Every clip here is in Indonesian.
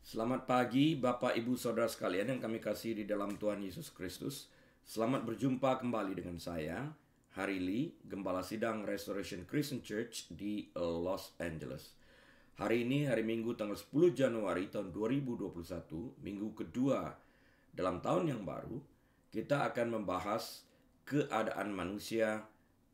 Selamat pagi Bapak Ibu Saudara sekalian yang kami kasih di dalam Tuhan Yesus Kristus. Selamat berjumpa kembali dengan saya, Harry Lee, Gembala Sidang Restoration Christian Church di Los Angeles. Hari ini hari Minggu tanggal 10 Januari tahun 2021, minggu kedua dalam tahun yang baru, kita akan membahas keadaan manusia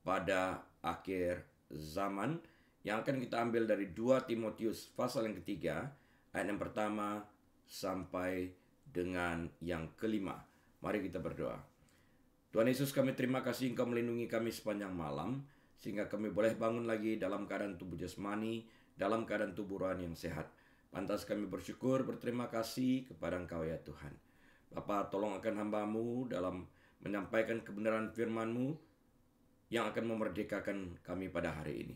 pada akhir zaman yang akan kita ambil dari 2 Timotius pasal yang ketiga, ayat yang pertama sampai dengan yang kelima. Mari kita berdoa. Tuhan Yesus, kami terima kasih Engkau melindungi kami sepanjang malam, sehingga kami boleh bangun lagi dalam keadaan tubuh jasmani, dalam keadaan tubuh rohani yang sehat. Pantas kami bersyukur, berterima kasih kepada Engkau ya Tuhan. Bapa, tolong akan hamba-Mu dalam menyampaikan kebenaran firman-Mu yang akan memerdekakan kami pada hari ini.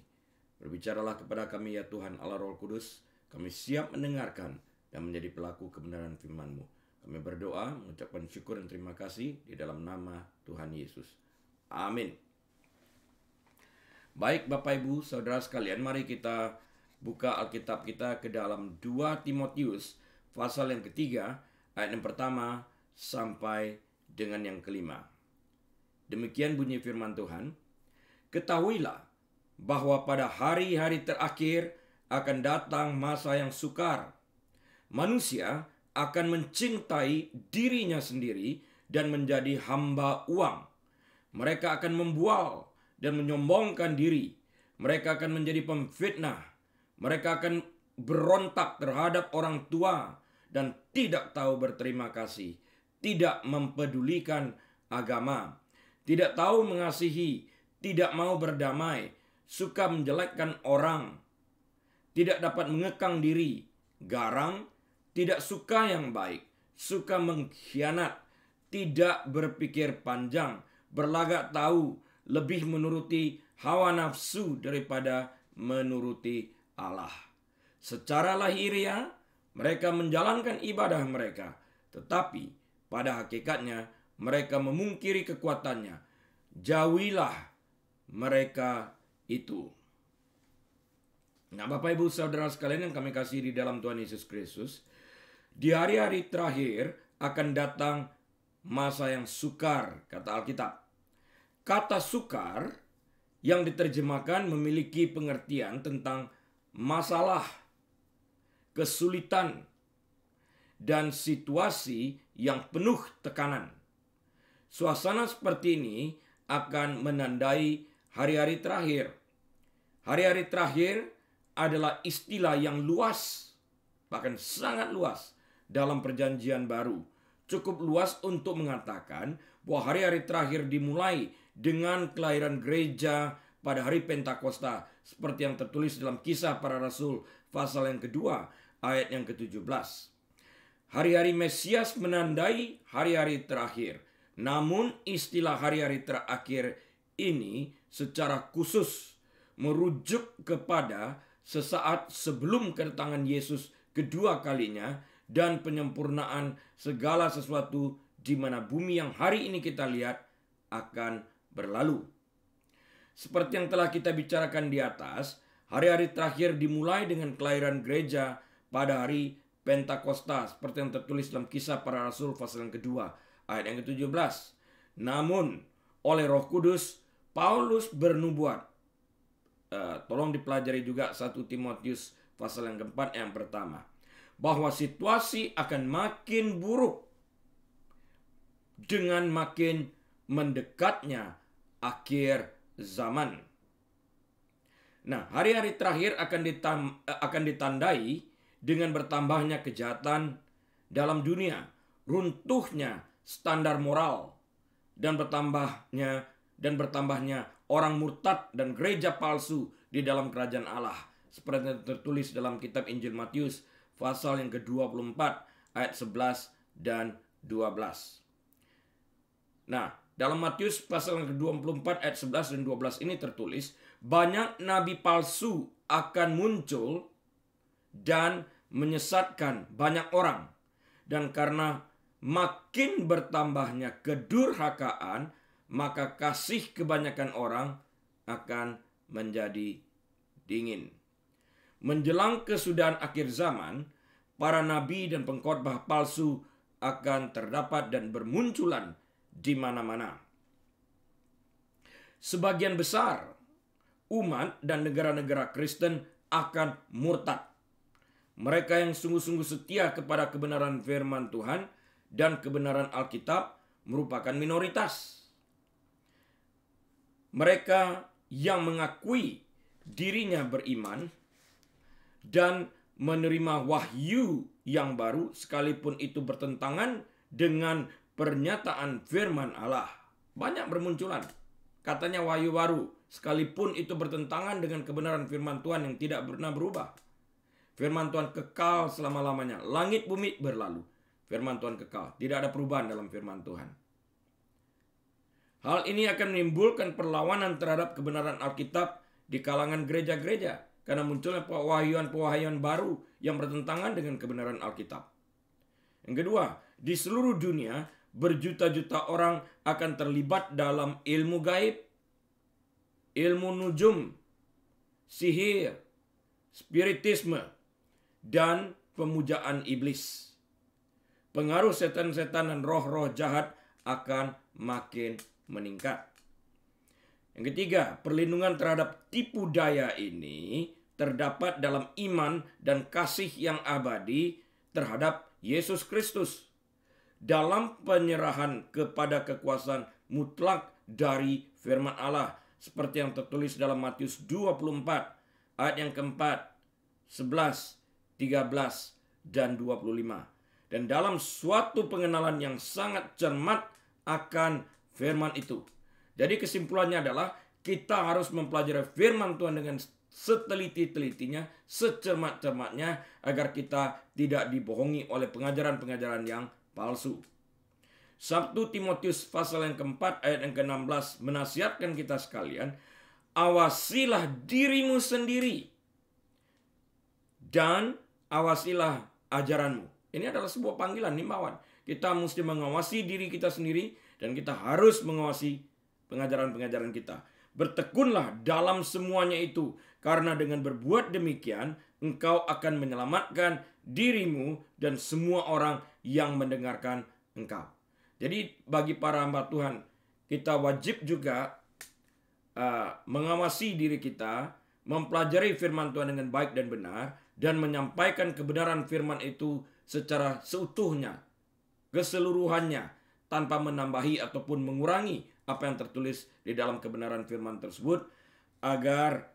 Berbicaralah kepada kami ya Tuhan Allah Roh Kudus. Kami siap mendengarkan dan menjadi pelaku kebenaran firman-Mu. Kami berdoa, mengucapkan syukur dan terima kasih di dalam nama Tuhan Yesus. Amin. Baik Bapak Ibu Saudara sekalian, mari kita buka Alkitab kita ke dalam 2 Timotius pasal yang ketiga, ayat yang pertama sampai dengan yang kelima. Demikian bunyi firman Tuhan. Ketahuilah bahwa pada hari-hari terakhir akan datang masa yang sukar. Manusia akan mencintai dirinya sendiri dan menjadi hamba uang. Mereka akan membual dan menyombongkan diri. Mereka akan menjadi pemfitnah. Mereka akan berontak terhadap orang tua dan tidak tahu berterima kasih. Tidak mempedulikan agama. Tidak tahu mengasihi. Tidak mau berdamai. Suka menjelekkan orang. Tidak dapat mengekang diri, garang, tidak suka yang baik, suka mengkhianat, tidak berpikir panjang, berlagak tahu, lebih menuruti hawa nafsu daripada menuruti Allah. Secara lahiriah, mereka menjalankan ibadah mereka, tetapi pada hakikatnya mereka memungkiri kekuatannya. Jauhilah mereka itu. Nah, Bapak Ibu Saudara sekalian yang kami kasih di dalam Tuhan Yesus Kristus, di hari-hari terakhir akan datang masa yang sukar, kata Alkitab. Kata sukar yang diterjemahkan memiliki pengertian tentang masalah, kesulitan, dan situasi yang penuh tekanan. Suasana seperti ini akan menandai hari-hari terakhir. Hari-hari terakhir adalah istilah yang luas, bahkan sangat luas dalam perjanjian baru. Cukup luas untuk mengatakan bahwa hari-hari terakhir dimulai dengan kelahiran gereja pada hari Pentakosta, seperti yang tertulis dalam Kisah Para Rasul pasal yang kedua ayat yang ke-17. Hari-hari Mesias menandai hari-hari terakhir. Namun istilah hari-hari terakhir ini secara khusus merujuk kepada sesaat sebelum kedatangan Yesus kedua kalinya dan penyempurnaan segala sesuatu di mana bumi yang hari ini kita lihat akan berlalu. Seperti yang telah kita bicarakan di atas, hari-hari terakhir dimulai dengan kelahiran gereja pada hari Pentakosta, seperti yang tertulis dalam Kisah Para Rasul pasal yang kedua ayat yang ke-17. Namun oleh Roh Kudus Paulus bernubuat. Tolong dipelajari juga 1 Timotius pasal yang keempat yang pertama, bahwa situasi akan makin buruk dengan makin mendekatnya akhir zaman. Nah, hari-hari terakhir akan ditandai dengan bertambahnya kejahatan dalam dunia, runtuhnya standar moral, dan bertambahnya orang murtad dan gereja palsu di dalam kerajaan Allah. Seperti yang tertulis dalam kitab Injil Matius pasal yang ke-24 ayat 11 dan 12. Nah, dalam Matius pasal yang ke-24 ayat 11 dan 12 ini tertulis, banyak nabi palsu akan muncul dan menyesatkan banyak orang. Dan karena makin bertambahnya kedurhakaan, maka kasih kebanyakan orang akan menjadi dingin. Menjelang kesudahan akhir zaman, para nabi dan pengkhotbah palsu akan terdapat dan bermunculan di mana-mana. Sebagian besar umat dan negara-negara Kristen akan murtad. Mereka yang sungguh-sungguh setia kepada kebenaran firman Tuhan dan kebenaran Alkitab merupakan minoritas. Mereka yang mengakui dirinya beriman dan menerima wahyu yang baru sekalipun itu bertentangan dengan pernyataan firman Allah. Banyak bermunculan. Katanya wahyu baru sekalipun itu bertentangan dengan kebenaran firman Tuhan yang tidak pernah berubah. Firman Tuhan kekal selama-lamanya. Langit bumi berlalu. Firman Tuhan kekal. Tidak ada perubahan dalam firman Tuhan. Hal ini akan menimbulkan perlawanan terhadap kebenaran Alkitab di kalangan gereja-gereja. Karena munculnya pewahyuan-pewahyuan baru yang bertentangan dengan kebenaran Alkitab. Yang kedua, di seluruh dunia berjuta-juta orang akan terlibat dalam ilmu gaib, ilmu nujum, sihir, spiritisme, dan pemujaan iblis. Pengaruh setan-setan dan roh-roh jahat akan makin meningkat. Yang ketiga, perlindungan terhadap tipu daya ini terdapat dalam iman dan kasih yang abadi terhadap Yesus Kristus. Dalam penyerahan kepada kekuasaan mutlak dari firman Allah. Seperti yang tertulis dalam Matius 24 ayat yang keempat, 11, 13, dan 25. Dan dalam suatu pengenalan yang sangat cermat akan firman itu. Jadi kesimpulannya adalah kita harus mempelajari firman Tuhan dengan seteliti-telitinya, secermat-cermatnya, agar kita tidak dibohongi oleh pengajaran-pengajaran yang palsu. 1 Timotius pasal yang keempat ayat yang ke-16 menasihatkan kita sekalian, awasilah dirimu sendiri dan awasilah ajaranmu. Ini adalah sebuah panggilan, himbauan. Kita mesti mengawasi diri kita sendiri dan kita harus mengawasi pengajaran-pengajaran kita. Bertekunlah dalam semuanya itu, karena dengan berbuat demikian engkau akan menyelamatkan dirimu dan semua orang yang mendengarkan engkau. Jadi bagi para hamba Tuhan, kita wajib juga mengawasi diri kita, mempelajari firman Tuhan dengan baik dan benar, dan menyampaikan kebenaran firman itu secara seutuhnya, keseluruhannya, tanpa menambahi ataupun mengurangi apa yang tertulis di dalam kebenaran firman tersebut, agar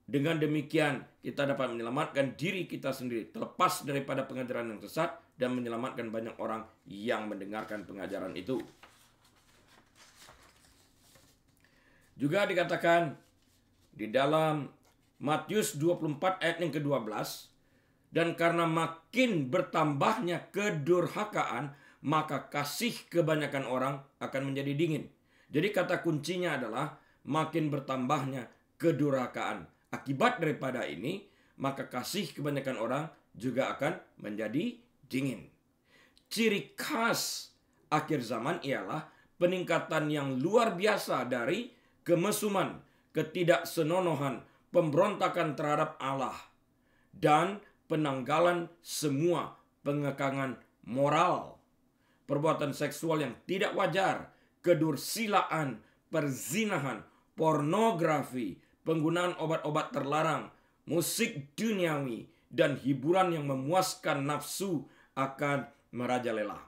dengan demikian kita dapat menyelamatkan diri kita sendiri, terlepas daripada pengajaran yang sesat, dan menyelamatkan banyak orang yang mendengarkan pengajaran itu. Juga dikatakan di dalam Matius 24 ayat yang ke-12, dan karena makin bertambahnya kedurhakaan, maka kasih kebanyakan orang akan menjadi dingin. Jadi kata kuncinya adalah makin bertambahnya kedurhakaan. Akibat daripada ini, maka kasih kebanyakan orang juga akan menjadi dingin. Ciri khas akhir zaman ialah peningkatan yang luar biasa dari kemesuman, ketidaksenonohan, pemberontakan terhadap Allah, dan penanggalan semua pengekangan moral, perbuatan seksual yang tidak wajar, kedursilaan, perzinahan, pornografi, penggunaan obat-obat terlarang, musik duniawi, dan hiburan yang memuaskan nafsu akan merajalela.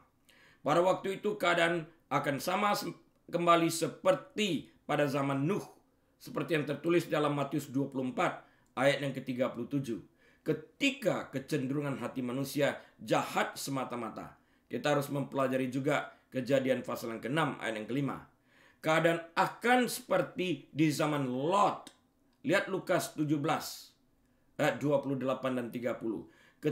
Pada waktu itu keadaan akan sama kembali seperti pada zaman Nuh, seperti yang tertulis dalam Matius 24 ayat yang ke-37. Ketika kecenderungan hati manusia jahat semata-mata. Kita harus mempelajari juga Kejadian pasal yang ke-6 ayat yang ke-5. Keadaan akan seperti di zaman Lot. Lihat Lukas 17 ayat 28 dan 30.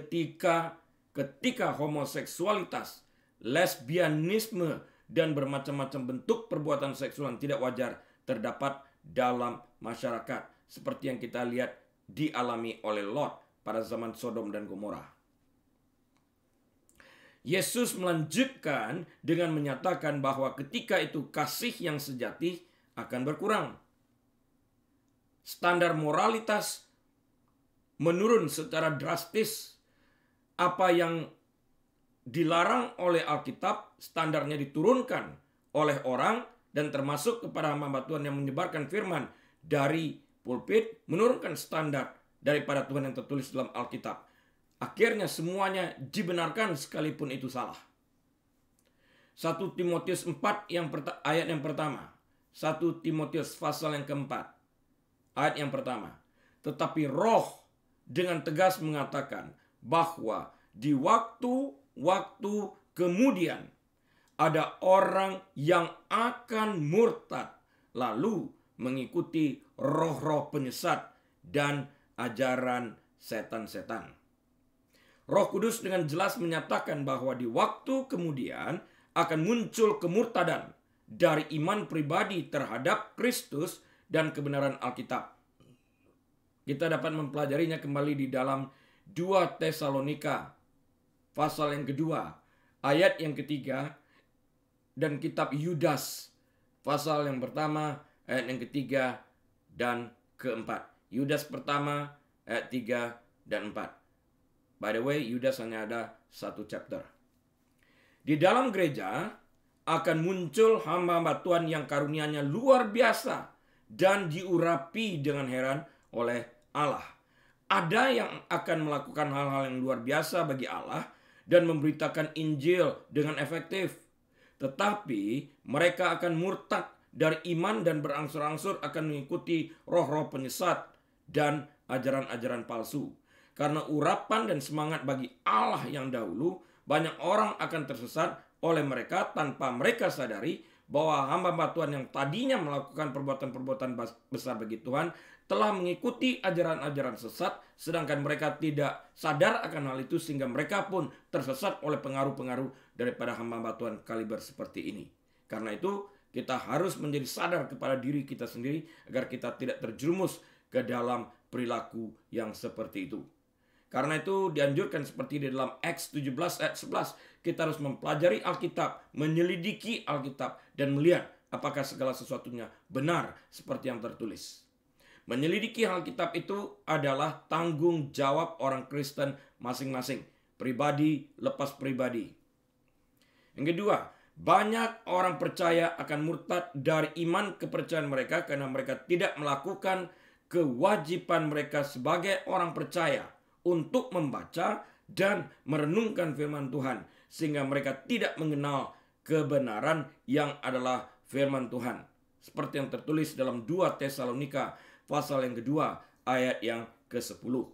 Ketika homoseksualitas, lesbianisme, dan bermacam-macam bentuk perbuatan seksual yang tidak wajar terdapat dalam masyarakat, seperti yang kita lihat dialami oleh Lot pada zaman Sodom dan Gomora. Yesus melanjutkan dengan menyatakan bahwa ketika itu kasih yang sejati akan berkurang. Standar moralitas menurun secara drastis. apa yang dilarang oleh Alkitab, standarnya diturunkan oleh orang, dan termasuk kepada hamba Tuhan yang menyebarkan firman dari pulpit, menurunkan standar daripada Tuhan yang tertulis dalam Alkitab. Akhirnya semuanya dibenarkan sekalipun itu salah. 1 Timotius 4 ayat yang pertama. 1 Timotius pasal yang keempat. Ayat yang pertama. Tetapi Roh dengan tegas mengatakan bahwa di waktu-waktu kemudian ada orang yang akan murtad lalu mengikuti roh-roh penyesat dan ajaran setan-setan. Roh Kudus dengan jelas menyatakan bahwa di waktu kemudian akan muncul kemurtadan dari iman pribadi terhadap Kristus dan kebenaran Alkitab. Kita dapat mempelajarinya kembali di dalam 2 Tesalonika pasal yang kedua, ayat yang ketiga, dan kitab Yudas pasal yang pertama, ayat yang ketiga dan keempat. Yudas pertama, ayat 3 dan 4. By the way, Yudas hanya ada 1 chapter. Di dalam gereja akan muncul hamba-hamba Tuhan yang karunia-Nya luar biasa dan diurapi dengan heran oleh Allah. Ada yang akan melakukan hal-hal yang luar biasa bagi Allah dan memberitakan Injil dengan efektif. Tetapi mereka akan murtad dari iman dan berangsur-angsur akan mengikuti roh-roh penyesat dan ajaran-ajaran palsu. Karena urapan dan semangat bagi Allah yang dahulu, banyak orang akan tersesat oleh mereka tanpa mereka sadari bahwa hamba-hamba Tuhan yang tadinya melakukan perbuatan-perbuatan besar bagi Tuhan telah mengikuti ajaran-ajaran sesat, sedangkan mereka tidak sadar akan hal itu sehingga mereka pun tersesat oleh pengaruh-pengaruh daripada hamba-hamba Tuhan kaliber seperti ini. Karena itu kita harus menjadi sadar kepada diri kita sendiri agar kita tidak terjerumus ke dalam perilaku yang seperti itu. Karena itu dianjurkan seperti di dalam Acts 17 ayat 11. Kita harus mempelajari Alkitab, menyelidiki Alkitab, dan melihat apakah segala sesuatunya benar seperti yang tertulis. Menyelidiki Alkitab itu adalah tanggung jawab orang Kristen masing-masing. Pribadi lepas pribadi. Yang kedua, banyak orang percaya akan murtad dari iman kepercayaan mereka karena mereka tidak melakukan kewajiban mereka sebagai orang percaya untuk membaca dan merenungkan firman Tuhan, sehingga mereka tidak mengenal kebenaran yang adalah firman Tuhan. Seperti yang tertulis dalam 2 Tesalonika pasal yang kedua ayat yang ke-10.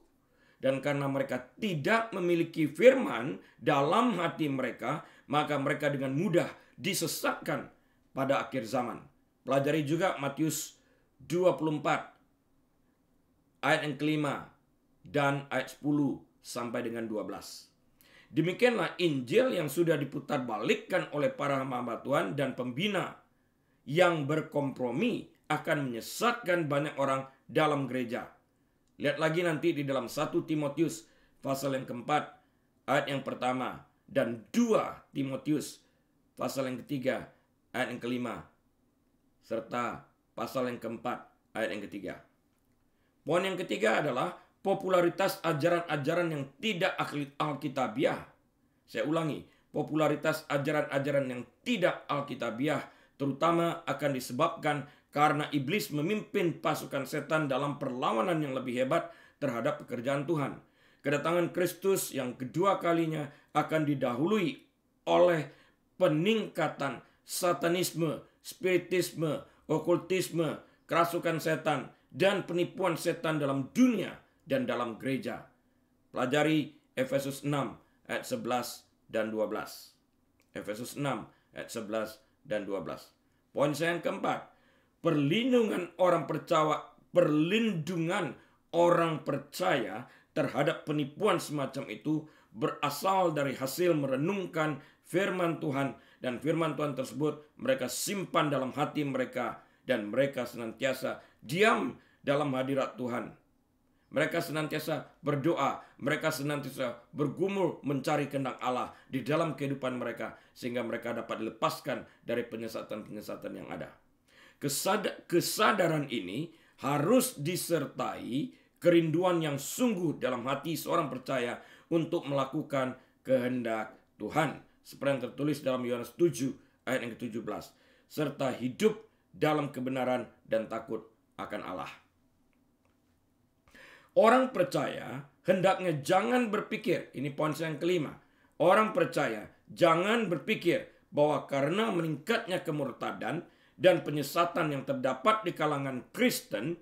Dan karena mereka tidak memiliki firman dalam hati mereka, maka mereka dengan mudah disesatkan pada akhir zaman. Pelajari juga Matius 24 ayat yang kelima dan ayat 10 sampai dengan 12. Demikianlah Injil yang sudah diputar balikkan oleh para hamba Tuhan dan pembina yang berkompromi akan menyesatkan banyak orang dalam gereja. Lihat lagi nanti di dalam 1 Timotius pasal yang keempat ayat yang pertama dan 2 Timotius pasal yang ketiga ayat yang kelima serta pasal yang keempat ayat yang ketiga. Poin yang ketiga adalah popularitas ajaran-ajaran yang tidak alkitabiah. Saya ulangi, popularitas ajaran-ajaran yang tidak alkitabiah terutama akan disebabkan karena iblis memimpin pasukan setan dalam perlawanan yang lebih hebat terhadap pekerjaan Tuhan. Kedatangan Kristus yang kedua kalinya akan didahului oleh peningkatan satanisme, spiritisme, okultisme, kerasukan setan, dan penipuan setan dalam dunia dan dalam gereja. Pelajari Efesus 6 ayat 11 dan 12. Efesus 6 ayat 11 dan 12. Poin saya yang keempat, perlindungan orang percaya terhadap penipuan semacam itu berasal dari hasil merenungkan firman Tuhan, dan firman Tuhan tersebut mereka simpan dalam hati mereka dan mereka senantiasa diam dalam hadirat Tuhan. Mereka senantiasa berdoa, mereka senantiasa bergumul mencari kehendak Allah di dalam kehidupan mereka sehingga mereka dapat dilepaskan dari penyesatan-penyesatan yang ada. Kesadaran ini harus disertai kerinduan yang sungguh dalam hati seorang percaya untuk melakukan kehendak Tuhan. Seperti yang tertulis dalam Yohanes 7 ayat yang ke-17. Serta hidup dalam kebenaran dan takut akan Allah. Orang percaya hendaknya jangan berpikir, ini poin yang kelima. Orang percaya jangan berpikir bahwa karena meningkatnya kemurtadan dan penyesatan yang terdapat di kalangan Kristen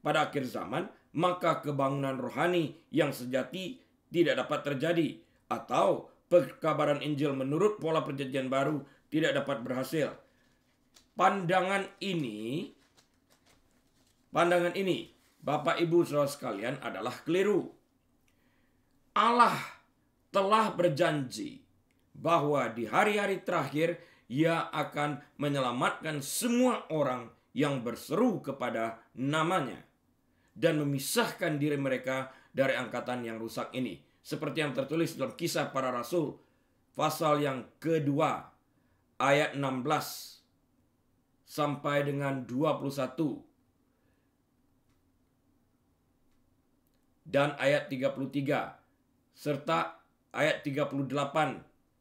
pada akhir zaman, maka kebangunan rohani yang sejati tidak dapat terjadi, atau perkabaran Injil menurut pola perjanjian baru tidak dapat berhasil. Pandangan ini, Bapak Ibu Saudara sekalian, adalah keliru. Allah telah berjanji bahwa di hari-hari terakhir Ia akan menyelamatkan semua orang yang berseru kepada namanya dan memisahkan diri mereka dari angkatan yang rusak ini. Seperti yang tertulis dalam Kisah Para Rasul pasal yang kedua ayat 16 sampai dengan 21 dan ayat 33 serta ayat 38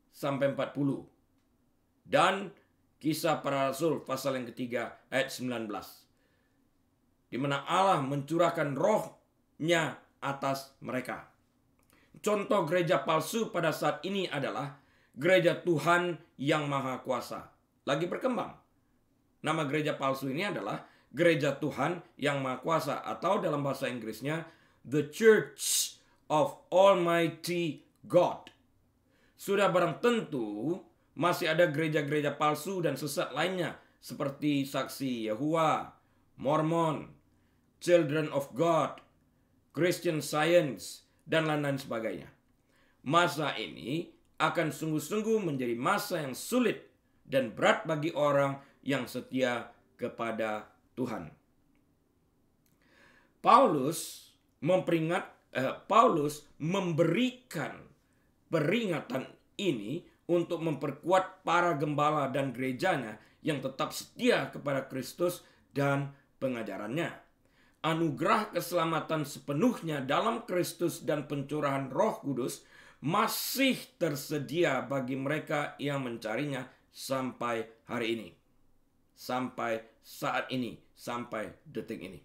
sampai 40 dan Kisah Para Rasul pasal yang ketiga ayat 19, di mana Allah mencurahkan roh-Nya atas mereka. Contoh gereja palsu pada saat ini adalah gereja Tuhan yang Maha Kuasa. Lagi berkembang. Nama gereja palsu ini adalah gereja Tuhan yang Maha Kuasa, atau dalam bahasa Inggrisnya The Church of Almighty God. Sudah barang tentu masih ada gereja-gereja palsu dan sesat lainnya seperti Saksi Yehova, Mormon, Children of God, Christian Science, dan lain-lain sebagainya. Masa ini akan sungguh-sungguh menjadi masa yang sulit dan berat bagi orang yang setia kepada Tuhan. Paulus memberikan peringatan ini untuk memperkuat para gembala dan gerejanya yang tetap setia kepada Kristus dan pengajarannya. Anugerah keselamatan sepenuhnya dalam Kristus dan pencurahan Roh Kudus masih tersedia bagi mereka yang mencarinya sampai hari ini. Sampai saat ini, sampai detik ini.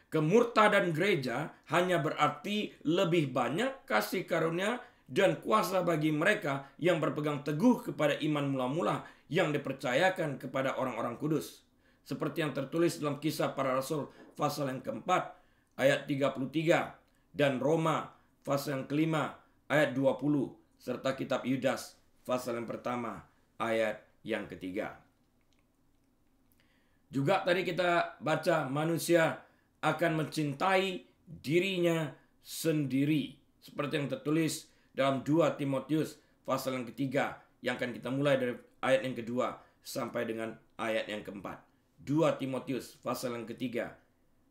Kemurtadan gereja hanya berarti lebih banyak kasih karunia dan kuasa bagi mereka yang berpegang teguh kepada iman mula-mula yang dipercayakan kepada orang-orang kudus. Seperti yang tertulis dalam Kisah Para Rasul pasal yang keempat ayat 33 dan Roma pasal yang kelima ayat 20 serta kitab Yudas pasal yang pertama ayat yang ketiga. Juga tadi kita baca manusia akan mencintai dirinya sendiri, seperti yang tertulis dalam 2 Timotius pasal yang ketiga, yang akan kita mulai dari ayat yang kedua sampai dengan ayat yang keempat. 2 Timotius pasal yang ketiga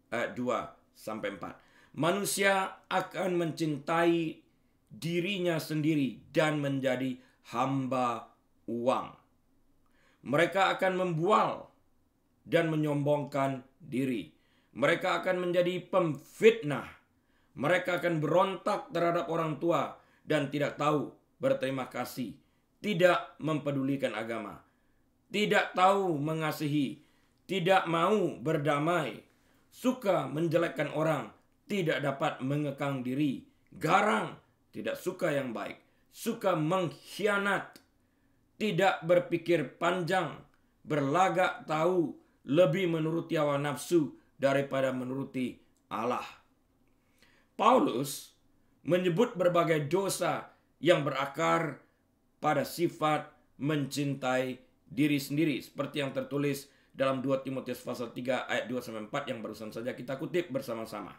ayat 2 sampai 4. Manusia akan mencintai dirinya sendiri dan menjadi hamba uang. Mereka akan membual dan menyombongkan diri. Mereka akan menjadi pemfitnah. Mereka akan berontak terhadap orang tua dan tidak tahu berterima kasih, tidak mempedulikan agama, tidak tahu mengasihi, tidak mau berdamai, suka menjelekkan orang, tidak dapat mengekang diri, garang, tidak suka yang baik, suka mengkhianat, tidak berpikir panjang, berlagak tahu, lebih menuruti hawa nafsu daripada menuruti Allah. Paulus menyebut berbagai dosa yang berakar pada sifat mencintai diri sendiri, seperti yang tertulis dalam 2 Timotius pasal 3 ayat 2-4 yang barusan saja kita kutip bersama-sama.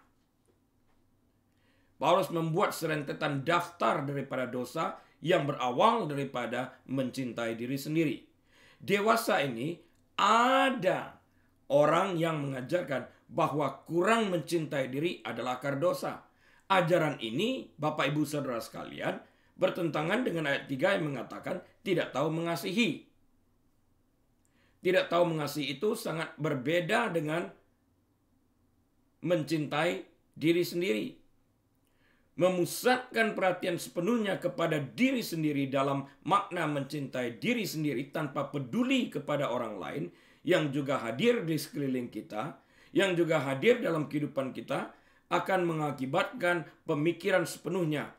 Paulus membuat serentetan daftar daripada dosa yang berawal daripada mencintai diri sendiri. Dewasa ini ada orang yang mengajarkan bahwa kurang mencintai diri adalah akar dosa. Ajaran ini, Bapak Ibu Saudara sekalian, bertentangan dengan ayat 3 yang mengatakan tidak tahu mengasihi. Tidak tahu mengasihi itu sangat berbeda dengan mencintai diri sendiri. memusatkan perhatian sepenuhnya kepada diri sendiri dalam makna mencintai diri sendiri tanpa peduli kepada orang lain yang juga hadir di sekeliling kita, yang juga hadir dalam kehidupan kita, akan mengakibatkan pemikiran sepenuhnya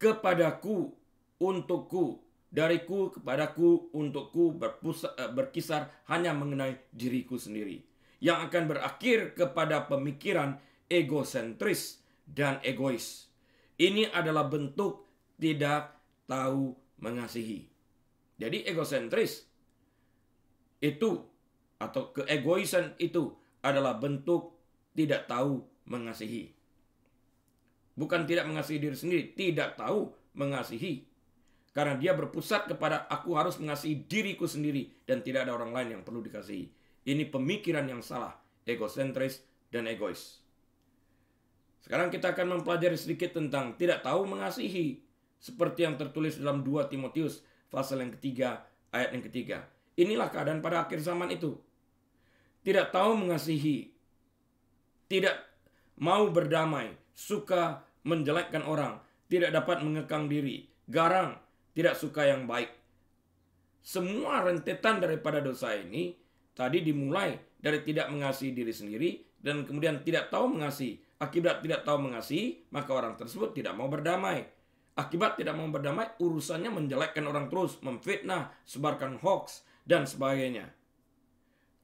kepadaku, untukku, dariku, kepadaku, untukku, berkisar hanya mengenai diriku sendiri, yang akan berakhir kepada pemikiran egosentris dan egois. Ini adalah bentuk tidak tahu mengasihi. Jadi egosentris itu atau keegoisan itu adalah bentuk tidak tahu mengasihi. Bukan tidak mengasihi diri sendiri, tidak tahu mengasihi. Karena dia berpusat kepada aku harus mengasihi diriku sendiri dan tidak ada orang lain yang perlu dikasihi. Ini pemikiran yang salah, egosentris dan egois. Sekarang kita akan mempelajari sedikit tentang tidak tahu mengasihi. Seperti yang tertulis dalam 2 Timotius pasal yang ketiga, ayat yang ketiga. Inilah keadaan pada akhir zaman itu. Tidak tahu mengasihi. Tidak mau berdamai. Suka menjelekkan orang. Tidak dapat mengekang diri. Garang. Tidak suka yang baik. Semua rentetan daripada dosa ini tadi dimulai dari tidak mengasihi diri sendiri dan kemudian tidak tahu mengasihi. Akibat tidak tahu mengasihi, maka orang tersebut tidak mau berdamai. Akibat tidak mau berdamai, urusannya menjelekkan orang terus, memfitnah, sebarkan hoax, dan sebagainya.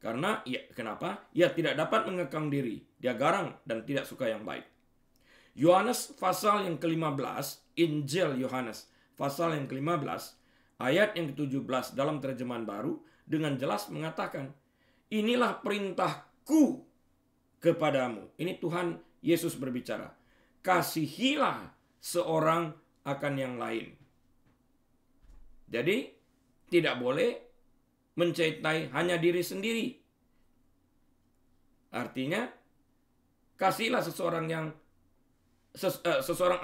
Karena, kenapa? Ia tidak dapat mengekang diri. Dia garang dan tidak suka yang baik. Yohanes pasal yang ke-15, Injil Yohanes pasal yang ke-15, ayat yang ke-17 dalam terjemahan baru, dengan jelas mengatakan, inilah perintahku kepadamu. Ini Tuhan Yesus berbicara. Kasihilah seorang akan yang lain. Jadi, tidak boleh mencintai hanya diri sendiri. Artinya, kasihilah seseorang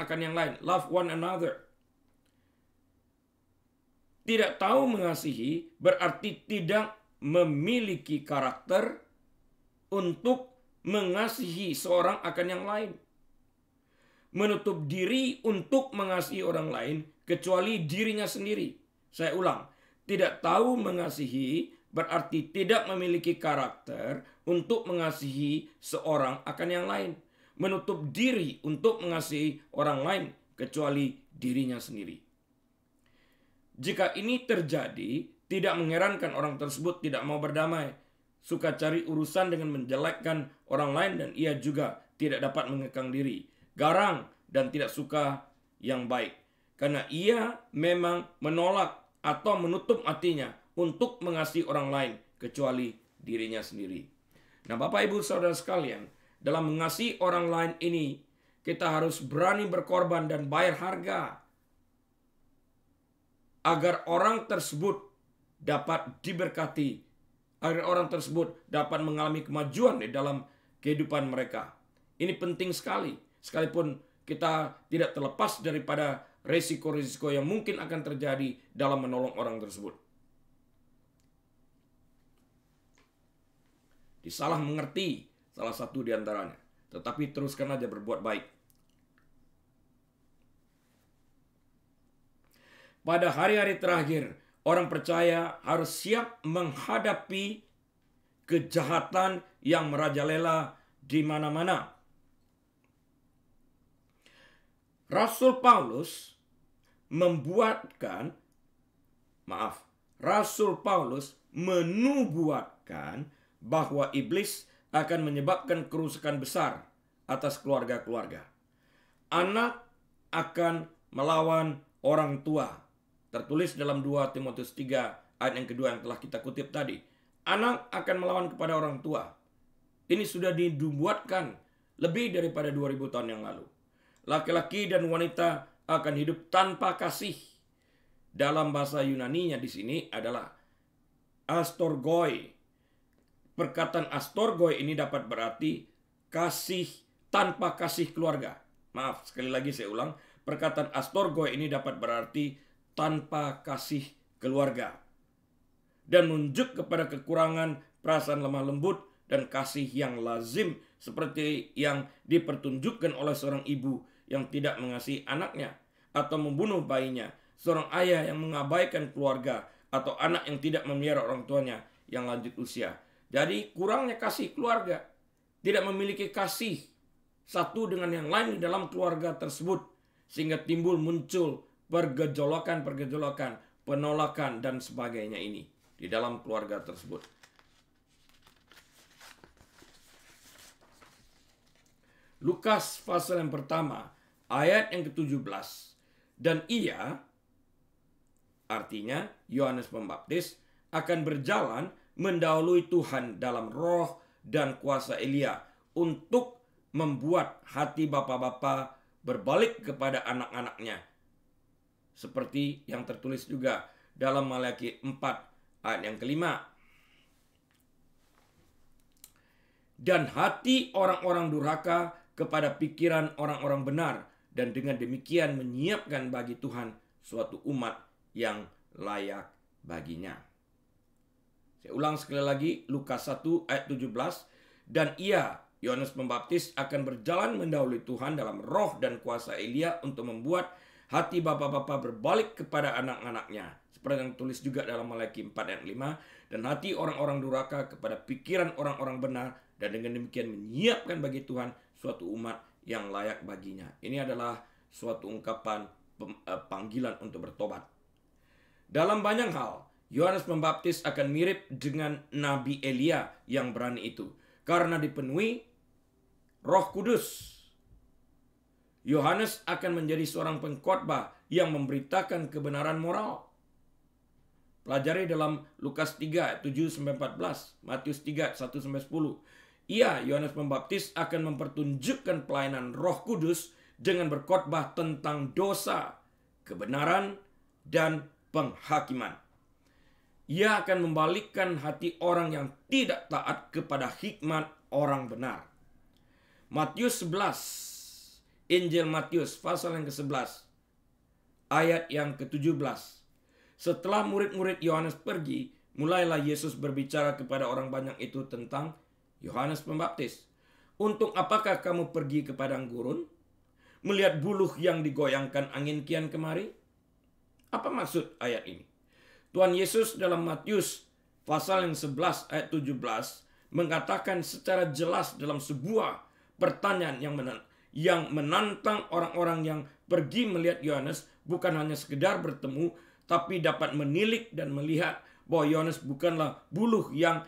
akan yang lain. Love one another. Tidak tahu mengasihi berarti tidak memiliki karakter untuk mengasihi seorang akan yang lain. Menutup diri untuk mengasihi orang lain kecuali dirinya sendiri. Saya ulang, tidak tahu mengasihi berarti tidak memiliki karakter untuk mengasihi seorang akan yang lain. Menutup diri untuk mengasihi orang lain kecuali dirinya sendiri. Jika ini terjadi, tidak mengherankan orang tersebut tidak mau berdamai, suka cari urusan dengan menjelekkan orang lain, dan ia juga tidak dapat mengekang diri, garang dan tidak suka yang baik. Karena ia memang menolak atau menutup hatinya untuk mengasihi orang lain kecuali dirinya sendiri. Nah, Bapak Ibu Saudara sekalian, dalam mengasihi orang lain ini kita harus berani berkorban dan bayar harga agar orang tersebut dapat diberkati, agar orang tersebut dapat mengalami kemajuan di dalam kehidupan mereka. Ini penting sekali, sekalipun kita tidak terlepas daripada resiko-resiko yang mungkin akan terjadi dalam menolong orang tersebut. Disalah mengerti salah satu di antaranya, tetapi teruskan aja berbuat baik. Pada hari-hari terakhir, orang percaya harus siap menghadapi kejahatan yang merajalela di mana-mana. Rasul Paulus menubuatkan bahwa iblis akan menyebabkan kerusakan besar atas keluarga-keluarga. Anak akan melawan orang tua. Tertulis dalam 2 Timotius 3 ayat yang kedua yang telah kita kutip tadi. Anak akan melawan kepada orang tua. Ini sudah dibuatkan lebih daripada 2000 tahun yang lalu. Laki-laki dan wanita akan hidup tanpa kasih. Dalam bahasa Yunaninya di sini adalah astorgoi. Perkataan astorgoi ini dapat berarti kasih tanpa kasih keluarga. Maaf, sekali lagi saya ulang. Perkataan astorgoi ini dapat berarti tanpa kasih keluarga. Dan menunjuk kepada kekurangan perasaan lemah lembut dan kasih yang lazim seperti yang dipertunjukkan oleh seorang ibu yang tidak mengasihi anaknya atau membunuh bayinya, seorang ayah yang mengabaikan keluarga, atau anak yang tidak memelihara orang tuanya yang lanjut usia. Jadi kurangnya kasih keluarga, tidak memiliki kasih satu dengan yang lain di dalam keluarga tersebut, sehingga muncul pergejolakan, penolakan dan sebagainya ini di dalam keluarga tersebut. Lukas pasal yang pertama, ayat yang ke-17. Dan ia, artinya Yohanes Pembaptis, akan berjalan mendahului Tuhan dalam roh dan kuasa Elia untuk membuat hati bapa-bapa berbalik kepada anak-anaknya. Seperti yang tertulis juga dalam Malaki 4 ayat yang ke-5. Dan hati orang-orang durhaka kepada pikiran orang-orang benar, dan dengan demikian menyiapkan bagi Tuhan suatu umat yang layak baginya. Saya ulang sekali lagi, Lukas 1 ayat 17. Dan ia, Yohanes Pembaptis, akan berjalan mendahului Tuhan dalam roh dan kuasa Elia untuk membuat hati bapa-bapa berbalik kepada anak-anaknya. Seperti yang tulis juga dalam Malaki 4 ayat 5. Dan hati orang-orang durhaka kepada pikiran orang-orang benar, dan dengan demikian menyiapkan bagi Tuhan suatu umat yang layak baginya. Ini adalah suatu ungkapan panggilan untuk bertobat. Dalam banyak hal, Yohanes Pembaptis akan mirip dengan Nabi Elia yang berani itu, karena dipenuhi Roh Kudus. Yohanes akan menjadi seorang pengkhotbah yang memberitakan kebenaran moral. Pelajari dalam Lukas 3 ayat 7-14, Matius 3 ayat 1-10. Ia, Yohanes Pembaptis, akan mempertunjukkan pelayanan Roh Kudus dengan berkhotbah tentang dosa, kebenaran, dan penghakiman. Ia akan membalikkan hati orang yang tidak taat kepada hikmat orang benar. Matius 11, Injil Matius pasal yang ke-11, ayat yang ke-17. Setelah murid-murid Yohanes pergi, mulailah Yesus berbicara kepada orang banyak itu tentang Yohanes Pembaptis. Untuk apakah kamu pergi ke padang gurun, melihat buluh yang digoyangkan angin kian kemari? Apa maksud ayat ini? Tuhan Yesus dalam Matius pasal yang 11 ayat 17 mengatakan secara jelas dalam sebuah pertanyaan yang menantang orang-orang yang pergi melihat Yohanes, bukan hanya sekedar bertemu, tapi dapat menilik dan melihat bahwa Yohanes bukanlah buluh yang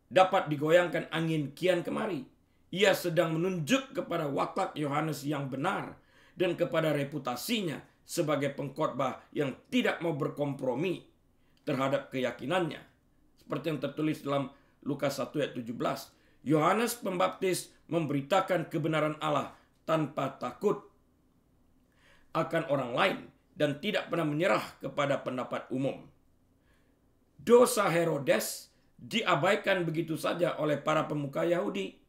dapat digoyangkan angin kian kemari. Ia sedang menunjuk kepada watak Yohanes yang benar dan kepada reputasinya sebagai pengkhotbah yang tidak mau berkompromi terhadap keyakinannya. Seperti yang tertulis dalam Lukas 1 ayat 17. Yohanes Pembaptis memberitakan kebenaran Allah tanpa takut akan orang lain dan tidak pernah menyerah kepada pendapat umum. Dosa Herodes diabaikan begitu saja oleh para pemuka Yahudi.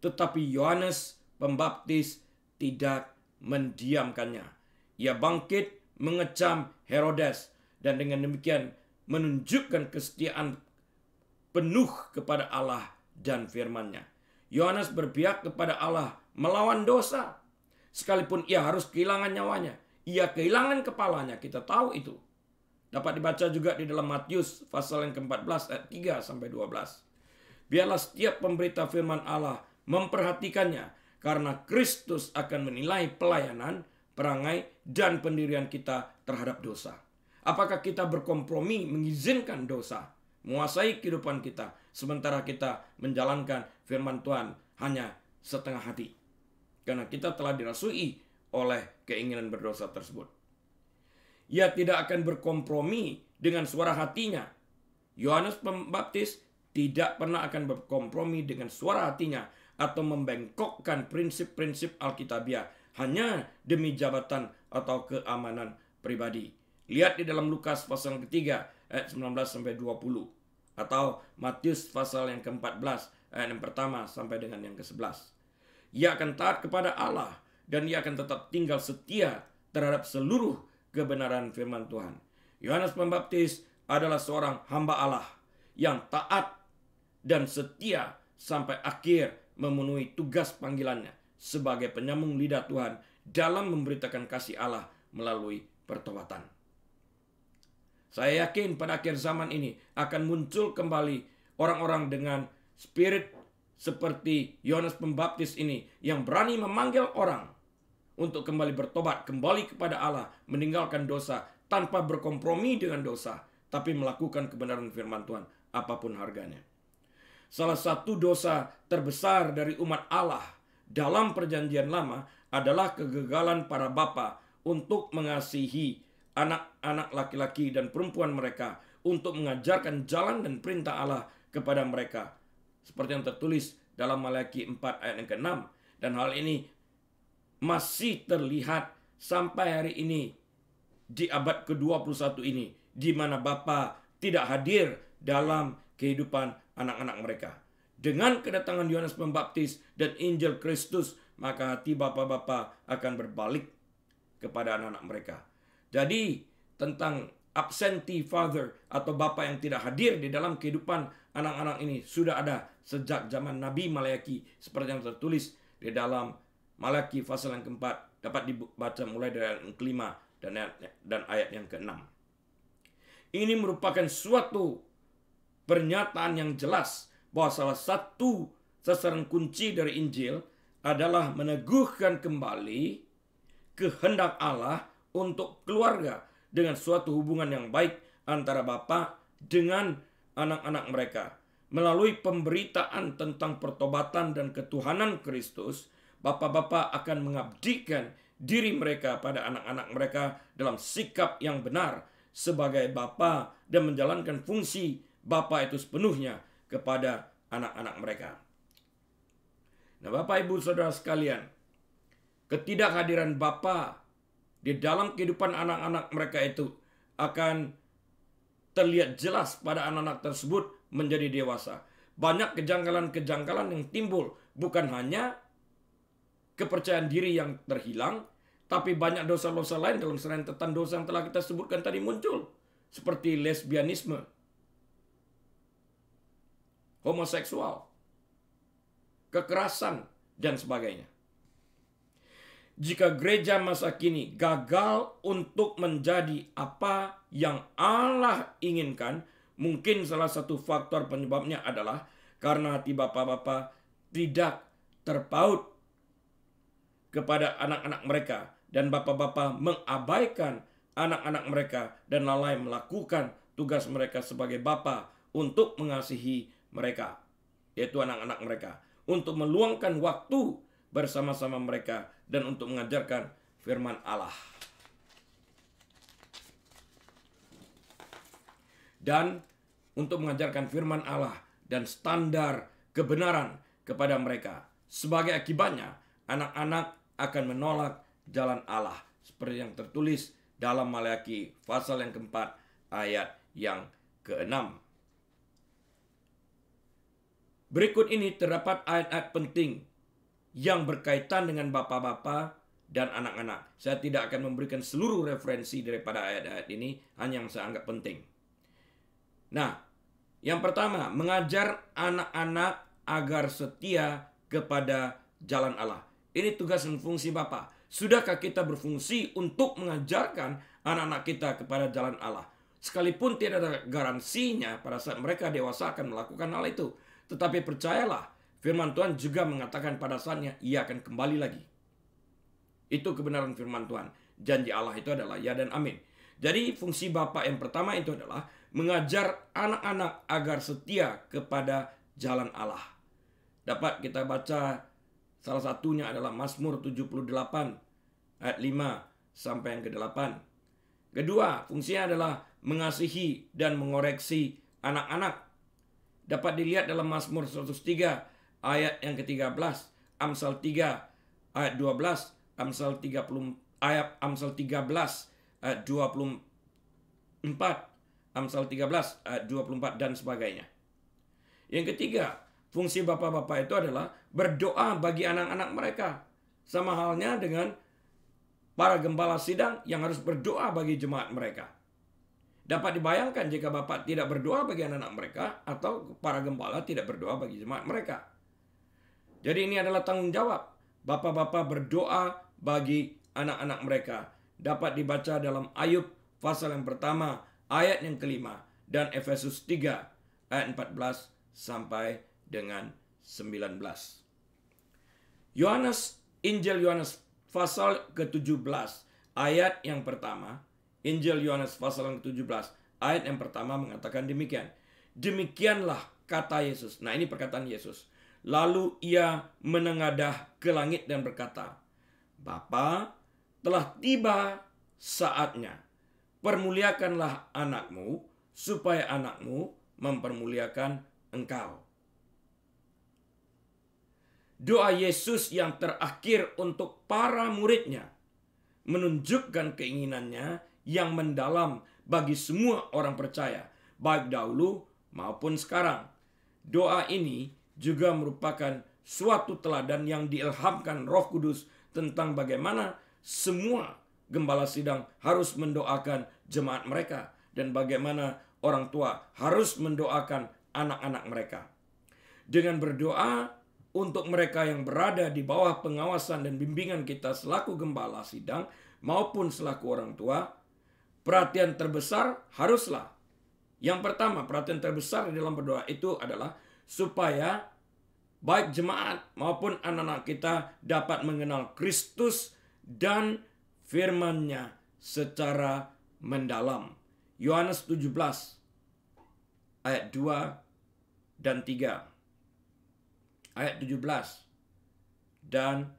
Tetapi Yohanes Pembaptis tidak mendiamkannya. Ia bangkit mengecam Herodes dan dengan demikian menunjukkan kesetiaan penuh kepada Allah dan firman-Nya. Yohanes berpihak kepada Allah melawan dosa. Sekalipun ia harus kehilangan nyawanya, ia kehilangan kepalanya, kita tahu itu. Dapat dibaca juga di dalam Matius pasal yang ke-14 ayat 3-12. Biarlah setiap pemberita firman Allah memperhatikannya, karena Kristus akan menilai pelayanan, perangai, dan pendirian kita terhadap dosa. Apakah kita berkompromi mengizinkan dosa menguasai kehidupan kita, sementara kita menjalankan firman Tuhan hanya setengah hati? Karena kita telah dirasui oleh keinginan berdosa tersebut. Ia tidak akan berkompromi dengan suara hatinya. Yohanes Pembaptis tidak pernah akan berkompromi dengan suara hatinya atau membengkokkan prinsip-prinsip Alkitabiah hanya demi jabatan atau keamanan pribadi. Lihat di dalam Lukas pasal yang ketiga ayat 19-20 atau Matius pasal yang ke-14 ayat yang pertama sampai dengan yang ke-11. Ia akan taat kepada Allah dan ia akan tetap tinggal setia terhadap seluruh kebenaran firman Tuhan. Yohanes Pembaptis adalah seorang hamba Allah yang taat dan setia sampai akhir memenuhi tugas panggilannya sebagai penyambung lidah Tuhan dalam memberitakan kasih Allah melalui pertobatan. Saya yakin pada akhir zaman ini akan muncul kembali orang-orang dengan spirit seperti Yohanes Pembaptis ini yang berani memanggil orang untuk kembali bertobat, kembali kepada Allah, meninggalkan dosa tanpa berkompromi dengan dosa, tapi melakukan kebenaran firman Tuhan apapun harganya. Salah satu dosa terbesar dari umat Allah dalam perjanjian lama adalah kegagalan para bapa untuk mengasihi anak-anak laki-laki dan perempuan mereka, untuk mengajarkan jalan dan perintah Allah kepada mereka. Seperti yang tertulis dalam Malaki 4 ayat yang ke-6. Dan hal ini masih terlihat sampai hari ini di abad ke-21 ini, di mana bapa tidak hadir dalam kehidupan anak-anak mereka. Dengan kedatangan Yohanes Pembaptis dan Injil Kristus, maka hati bapa-bapa akan berbalik kepada anak-anak mereka. Jadi tentang absentee father atau bapa yang tidak hadir di dalam kehidupan anak-anak ini sudah ada sejak zaman Nabi Malaki, seperti yang tertulis di dalam Malaki pasal yang keempat, dapat dibaca mulai dari ayat yang kelima dan ayat yang keenam. Ini merupakan suatu pernyataan yang jelas bahwa salah satu sasaran kunci dari Injil adalah meneguhkan kembali kehendak Allah untuk keluarga dengan suatu hubungan yang baik antara bapa dengan anak-anak mereka. Melalui pemberitaan tentang pertobatan dan ketuhanan Kristus, bapa-bapa akan mengabdikan diri mereka pada anak-anak mereka dalam sikap yang benar sebagai bapa dan menjalankan fungsi bapa itu sepenuhnya kepada anak-anak mereka. Nah, Bapak Ibu Saudara sekalian, ketidakhadiran bapa di dalam kehidupan anak-anak mereka itu akan terlihat jelas pada anak-anak tersebut menjadi dewasa. Banyak kejanggalan-kejanggalan yang timbul, bukan hanya kepercayaan diri yang terhilang, tapi banyak dosa-dosa lain dalam serentetan dosa yang telah kita sebutkan tadi muncul. Seperti lesbianisme, homoseksual, kekerasan, dan sebagainya. Jika gereja masa kini gagal untuk menjadi apa yang Allah inginkan, mungkin salah satu faktor penyebabnya adalah karena hati bapa-bapa tidak terpaut kepada anak-anak mereka, dan bapa-bapa mengabaikan anak-anak mereka dan lalai melakukan tugas mereka sebagai bapa untuk mengasihi mereka, yaitu anak-anak mereka, untuk meluangkan waktu bersama-sama mereka dan untuk mengajarkan firman Allah. Dan untuk mengajarkan firman Allah dan standar kebenaran kepada mereka. Sebagai akibatnya, anak-anak akan menolak jalan Allah, seperti yang tertulis dalam Malaki pasal yang keempat ayat yang keenam. Berikut ini terdapat ayat-ayat penting yang berkaitan dengan bapa-bapa dan anak-anak. Saya tidak akan memberikan seluruh referensi daripada ayat-ayat ini, hanya yang saya anggap penting. Nah, yang pertama, mengajar anak-anak agar setia kepada jalan Allah. Ini tugas dan fungsi bapa. Sudahkah kita berfungsi untuk mengajarkan anak-anak kita kepada jalan Allah? Sekalipun tidak ada garansinya pada saat mereka dewasa akan melakukan hal itu. Tetapi percayalah, firman Tuhan juga mengatakan pada saatnya ia akan kembali lagi. Itu kebenaran firman Tuhan. Janji Allah itu adalah ya dan amin. Jadi fungsi bapa yang pertama itu adalah mengajar anak-anak agar setia kepada jalan Allah. Dapat kita baca, salah satunya adalah Mazmur 78 ayat 5 sampai yang ke-8. Kedua, fungsinya adalah mengasihi dan mengoreksi anak-anak. Dapat dilihat dalam Mazmur 103 ayat yang ke-13, Amsal 3 ayat 12, Amsal 13 ayat 24, Amsal 13 ayat 24 dan sebagainya. Yang ketiga, fungsi bapak-bapak itu adalah berdoa bagi anak-anak mereka. Sama halnya dengan para gembala sidang yang harus berdoa bagi jemaat mereka. Dapat dibayangkan jika bapak tidak berdoa bagi anak-anak mereka atau para gembala tidak berdoa bagi jemaat mereka. Jadi ini adalah tanggung jawab. Bapak-bapak berdoa bagi anak-anak mereka. Dapat dibaca dalam Ayub pasal yang pertama ayat yang kelima dan Efesus 3 ayat 14 sampai dengan 19. Injil Yohanes pasal ke-17 ayat yang pertama. Injil Yohanes pasal yang ke-17 ayat yang pertama mengatakan demikian. Demikianlah kata Yesus. Nah, ini perkataan Yesus. Lalu ia menengadah ke langit dan berkata, Bapa, telah tiba saatnya. Permuliakanlah anakmu, supaya anakmu mempermuliakan engkau. Doa Yesus yang terakhir untuk para muridnya menunjukkan keinginannya yang mendalam bagi semua orang percaya, baik dahulu maupun sekarang. Doa ini juga merupakan suatu teladan yang diilhamkan Roh Kudus tentang bagaimana semua gembala sidang harus mendoakan jemaat mereka dan bagaimana orang tua harus mendoakan anak-anak mereka. Dengan berdoa untuk mereka yang berada di bawah pengawasan dan bimbingan kita selaku gembala sidang maupun selaku orang tua, perhatian terbesar haruslah. Yang pertama, perhatian terbesar di dalam berdoa itu adalah supaya baik jemaat maupun anak-anak kita dapat mengenal Kristus dan firman-Nya secara mendalam. Yohanes 17 ayat 2 dan 3. Ayat 17 dan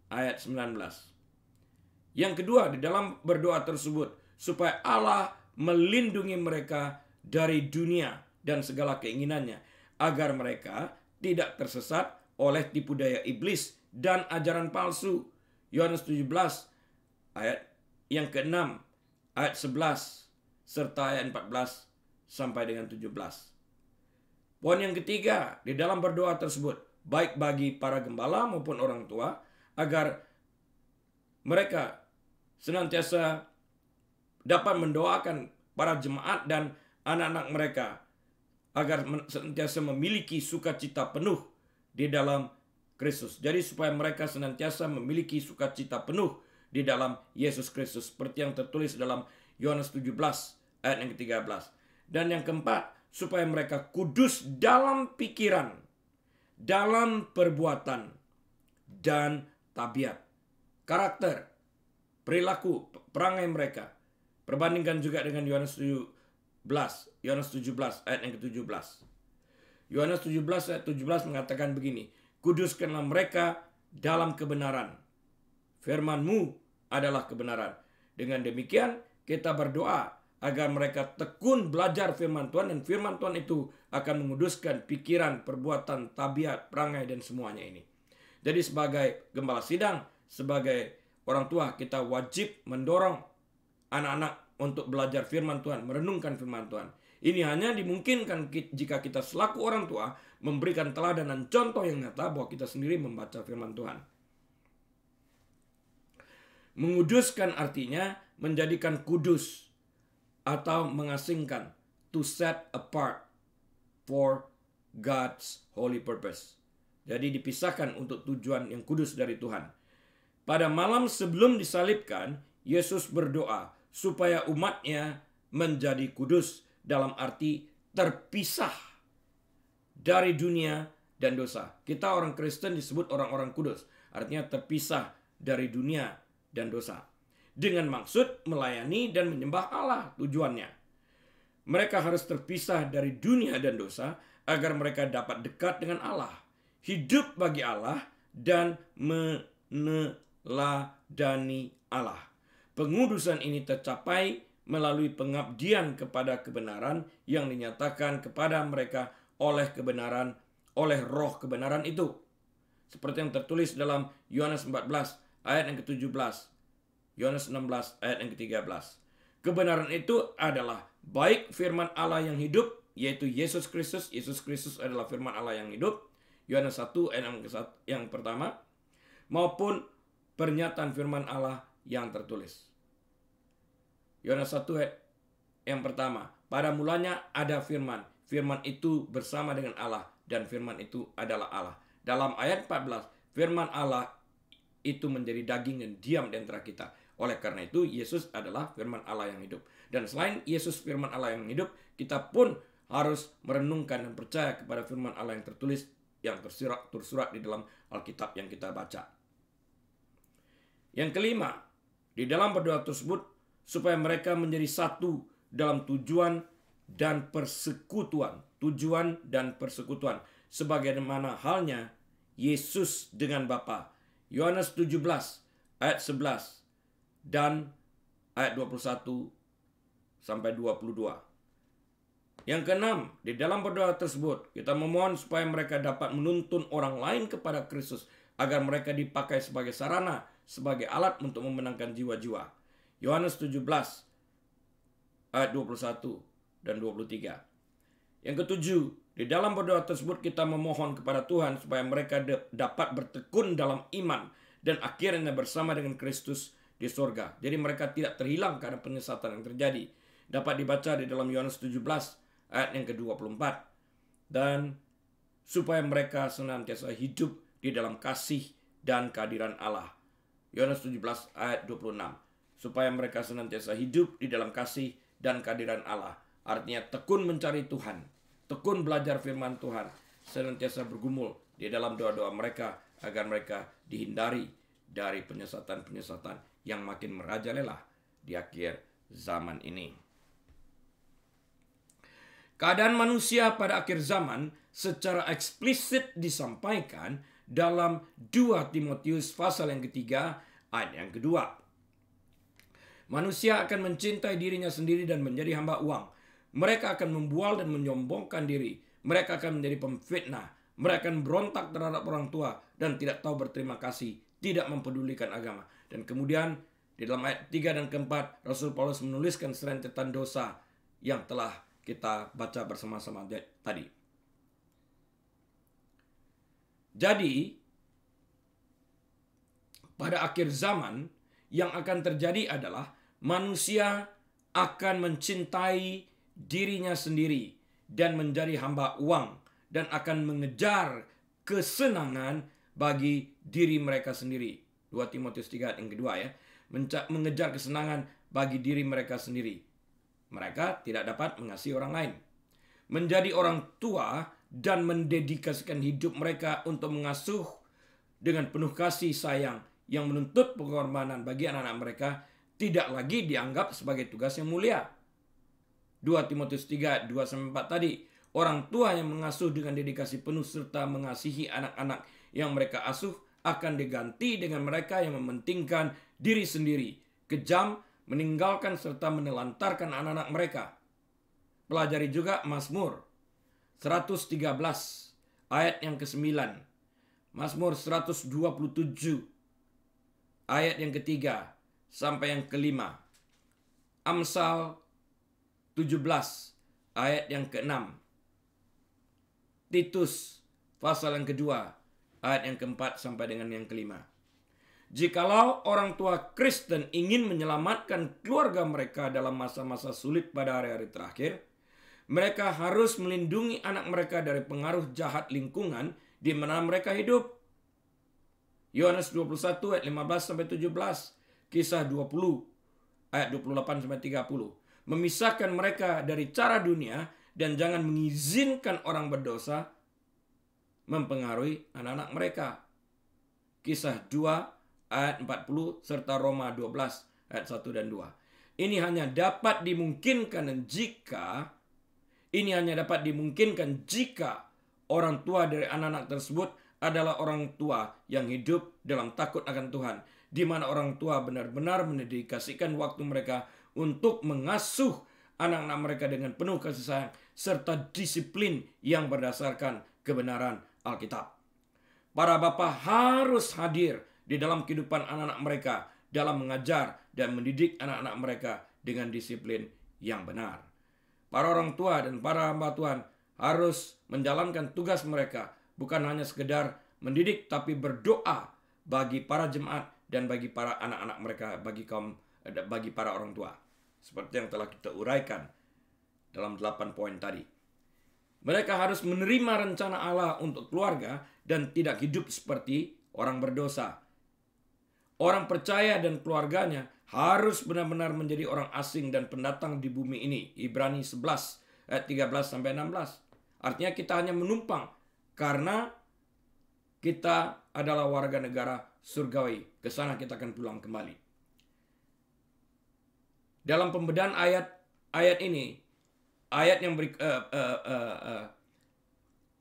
ayat 19. Yang kedua, di dalam berdoa tersebut supaya Allah melindungi mereka dari dunia dan segala keinginannya, agar mereka tidak tersesat oleh tipu daya iblis dan ajaran palsu. Yohanes 17 ayat yang ke-6, ayat 11 serta ayat 14 sampai dengan 17. Poin yang ketiga di dalam berdoa tersebut, baik bagi para gembala maupun orang tua, agar mereka senantiasa dapat mendoakan para jemaat dan anak-anak mereka agar senantiasa memiliki sukacita penuh di dalam Kristus. Jadi supaya mereka senantiasa memiliki sukacita penuh di dalam Yesus Kristus, seperti yang tertulis dalam Yohanes 17 ayat yang ke-13. Dan yang keempat, supaya mereka kudus dalam pikiran, dalam perbuatan, dan tabiat. Karakter, perilaku, perangai mereka. Perbandingkan juga dengan Yohanes 17 ayat yang ke-17. Yohanes 17 ayat 17 mengatakan begini, kuduskanlah mereka dalam kebenaran. Firman-Mu adalah kebenaran. Dengan demikian kita berdoa agar mereka tekun belajar firman Tuhan, dan firman Tuhan itu akan menguduskan pikiran, perbuatan, tabiat, perangai, dan semuanya ini. Jadi sebagai gembala sidang, sebagai orang tua, kita wajib mendorong anak-anak untuk belajar firman Tuhan, merenungkan firman Tuhan. Ini hanya dimungkinkan jika kita selaku orang tua memberikan teladan dan contoh yang nyata bahwa kita sendiri membaca firman Tuhan. Menguduskan artinya menjadikan kudus atau mengasingkan, to set apart for God's holy purpose. Jadi dipisahkan untuk tujuan yang kudus dari Tuhan. Pada malam sebelum disalibkan, Yesus berdoa supaya umatnya menjadi kudus, dalam arti terpisah dari dunia dan dosa. Kita orang Kristen disebut orang-orang kudus, artinya terpisah dari dunia dan dosa. Dengan maksud melayani dan menyembah Allah tujuannya. Mereka harus terpisah dari dunia dan dosa agar mereka dapat dekat dengan Allah, hidup bagi Allah, dan meneladani Allah. Pengudusan ini tercapai melalui pengabdian kepada kebenaran yang dinyatakan kepada mereka oleh kebenaran, oleh roh kebenaran itu. Seperti yang tertulis dalam Yohanes 14 ayat yang ke-17. Yohanes 16 ayat yang ke-13. Kebenaran itu adalah baik firman Allah yang hidup, yaitu Yesus Kristus. Yesus Kristus adalah firman Allah yang hidup. Yohanes 1 ayat yang pertama. Maupun pernyataan firman Allah yang tertulis. Yohanes 1 ayat yang pertama. Pada mulanya ada firman. Firman itu bersama dengan Allah. Dan firman itu adalah Allah. Dalam ayat 14, firman Allah itu menjadi daging dan diam di antara kita. Oleh karena itu, Yesus adalah firman Allah yang hidup. Dan selain Yesus firman Allah yang hidup, kita pun harus merenungkan dan percaya kepada firman Allah yang tertulis, yang tersurat di dalam Alkitab yang kita baca. Yang kelima, di dalam berdoa tersebut, supaya mereka menjadi satu dalam tujuan dan persekutuan. Tujuan dan persekutuan. Sebagaimana halnya Yesus dengan Bapa. Yohanes 17 ayat 11 dan ayat 21 sampai 22. Yang keenam, di dalam berdoa tersebut kita memohon supaya mereka dapat menuntun orang lain kepada Kristus agar mereka dipakai sebagai sarana, sebagai alat untuk memenangkan jiwa-jiwa. Yohanes 17 ayat 21 dan 23. Yang ketujuh, di dalam berdoa tersebut kita memohon kepada Tuhan supaya mereka dapat bertekun dalam iman dan akhirnya bersama dengan Kristus di surga. Jadi mereka tidak terhilang karena penyesatan yang terjadi. Dapat dibaca di dalam Yohanes 17 ayat yang ke-24. Dan supaya mereka senantiasa hidup di dalam kasih dan kehadiran Allah. Yohanes 17 ayat 26. Supaya mereka senantiasa hidup di dalam kasih dan kehadiran Allah. Artinya tekun mencari Tuhan, tekun belajar firman Tuhan, senantiasa bergumul di dalam doa-doa mereka agar mereka dihindari dari penyesatan-penyesatan yang makin merajalela di akhir zaman ini. Keadaan manusia pada akhir zaman secara eksplisit disampaikan dalam 2 Timotius pasal yang ketiga ayat yang kedua. Manusia akan mencintai dirinya sendiri dan menjadi hamba uang. Mereka akan membual dan menyombongkan diri. Mereka akan menjadi pemfitnah. Mereka akan berontak terhadap orang tua dan tidak tahu berterima kasih, tidak mempedulikan agama. Dan kemudian di dalam ayat 3 dan ke-4 Rasul Paulus menuliskan serentetan dosa yang telah kita baca bersama-sama tadi. Jadi, pada akhir zaman yang akan terjadi adalah manusia akan mencintai dirinya sendiri dan menjadi hamba uang dan akan mengejar kesenangan bagi diri mereka sendiri. 2 Timotius 3 yang kedua ya. Mengejar kesenangan bagi diri mereka sendiri. Mereka tidak dapat mengasihi orang lain. Menjadi orang tua dan mendedikasikan hidup mereka untuk mengasuh dengan penuh kasih sayang yang menuntut pengorbanan bagi anak-anak mereka tidak lagi dianggap sebagai tugas yang mulia. 2 Timotius 3, 2-4 tadi. Orang tua yang mengasuh dengan dedikasi penuh serta mengasihi anak-anak yang mereka asuh akan diganti dengan mereka yang mementingkan diri sendiri, kejam, meninggalkan serta menelantarkan anak-anak mereka. Pelajari juga Mazmur 113 ayat yang ke-9. Mazmur 127 ayat yang ketiga sampai yang kelima. Amsal 17 ayat yang ke-6. Titus pasal yang kedua ayat yang ke-4 sampai dengan yang kelima. Jikalau orang tua Kristen ingin menyelamatkan keluarga mereka dalam masa-masa sulit pada hari-hari terakhir, mereka harus melindungi anak mereka dari pengaruh jahat lingkungan di mana mereka hidup. Yohanes 21 ayat 15 sampai 17, Kisah 20 ayat 28 sampai 30. Memisahkan mereka dari cara dunia dan jangan mengizinkan orang berdosa mempengaruhi anak-anak mereka. Kisah 2 ayat 40 serta Roma 12 ayat 1 dan 2. Ini hanya dapat dimungkinkan jika orang tua dari anak-anak tersebut adalah orang tua yang hidup dalam takut akan Tuhan, di mana orang tua benar-benar mendedikasikan waktu mereka untuk mengasuh anak-anak mereka dengan penuh kasih sayang serta disiplin yang berdasarkan kebenaran Alkitab. Para bapa harus hadir di dalam kehidupan anak-anak mereka dalam mengajar dan mendidik anak-anak mereka dengan disiplin yang benar. Para orang tua dan para hamba Tuhan harus menjalankan tugas mereka, bukan hanya sekedar mendidik, tapi berdoa bagi para jemaat dan bagi para anak-anak mereka, bagi para orang tua. Seperti yang telah kita uraikan dalam 8 poin tadi. Mereka harus menerima rencana Allah untuk keluarga dan tidak hidup seperti orang berdosa. Orang percaya dan keluarganya harus benar-benar menjadi orang asing dan pendatang di bumi ini. Ibrani 11 ayat 13 sampai 16. Artinya kita hanya menumpang karena kita adalah warga negara surgawi. Ke sana kita akan pulang kembali. Dalam pembedahan ayat ini,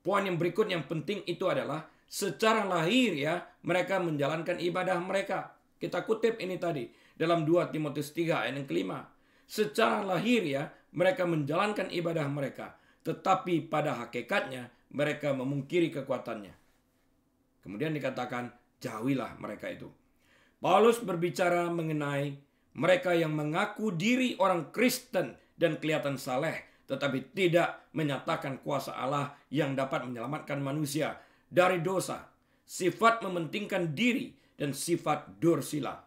poin yang berikut yang penting itu adalah secara lahir ya mereka menjalankan ibadah mereka. Kita kutip ini tadi dalam 2 Timotius 3 ayat yang kelima. Secara lahir ya mereka menjalankan ibadah mereka, tetapi pada hakikatnya mereka memungkiri kekuatannya. Kemudian dikatakan, jauhilah mereka itu. Paulus berbicara mengenai mereka yang mengaku diri orang Kristen dan kelihatan saleh, tetapi tidak menyatakan kuasa Allah yang dapat menyelamatkan manusia dari dosa, sifat mementingkan diri, dan sifat dorsila.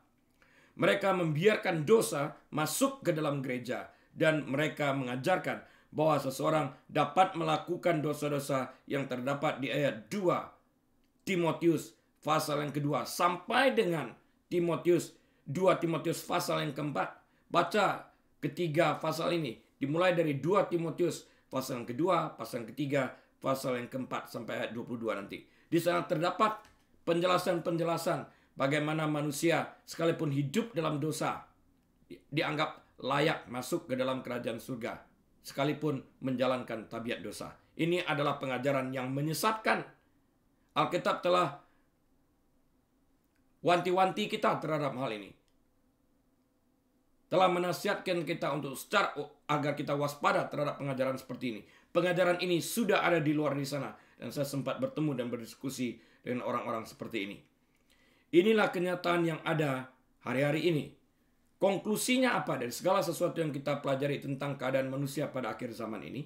Mereka membiarkan dosa masuk ke dalam gereja, dan mereka mengajarkan bahwa seseorang dapat melakukan dosa-dosa yang terdapat di ayat 2 Timotius pasal yang kedua sampai dengan 2 Timotius pasal yang keempat. Baca ketiga pasal ini dimulai dari 2 Timotius pasal yang kedua, pasal yang ketiga, pasal yang keempat sampai ayat 22 nanti. Di sana terdapat penjelasan-penjelasan bagaimana manusia sekalipun hidup dalam dosa dianggap layak masuk ke dalam kerajaan surga sekalipun menjalankan tabiat dosa. Ini adalah pengajaran yang menyesatkan. Alkitab telah wanti-wanti kita terhadap hal ini. Telah menasihatkan kita untuk agar kita waspada terhadap pengajaran seperti ini. Pengajaran ini sudah ada di luar di sana. Dan saya sempat bertemu dan berdiskusi dengan orang-orang seperti ini. Inilah kenyataan yang ada hari-hari ini. Konklusinya apa dari segala sesuatu yang kita pelajari tentang keadaan manusia pada akhir zaman ini?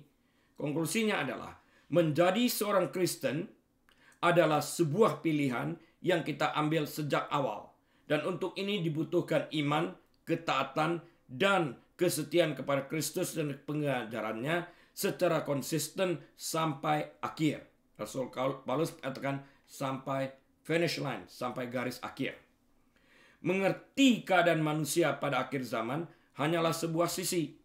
Konklusinya adalah menjadi seorang Kristen adalah sebuah pilihan yang kita ambil sejak awal. Dan untuk ini dibutuhkan iman, ketaatan, dan kesetiaan kepada Kristus dan pengajarannya secara konsisten sampai akhir. Rasul Paulus katakan sampai finish line, sampai garis akhir. Mengerti keadaan manusia pada akhir zaman hanyalah sebuah sisi.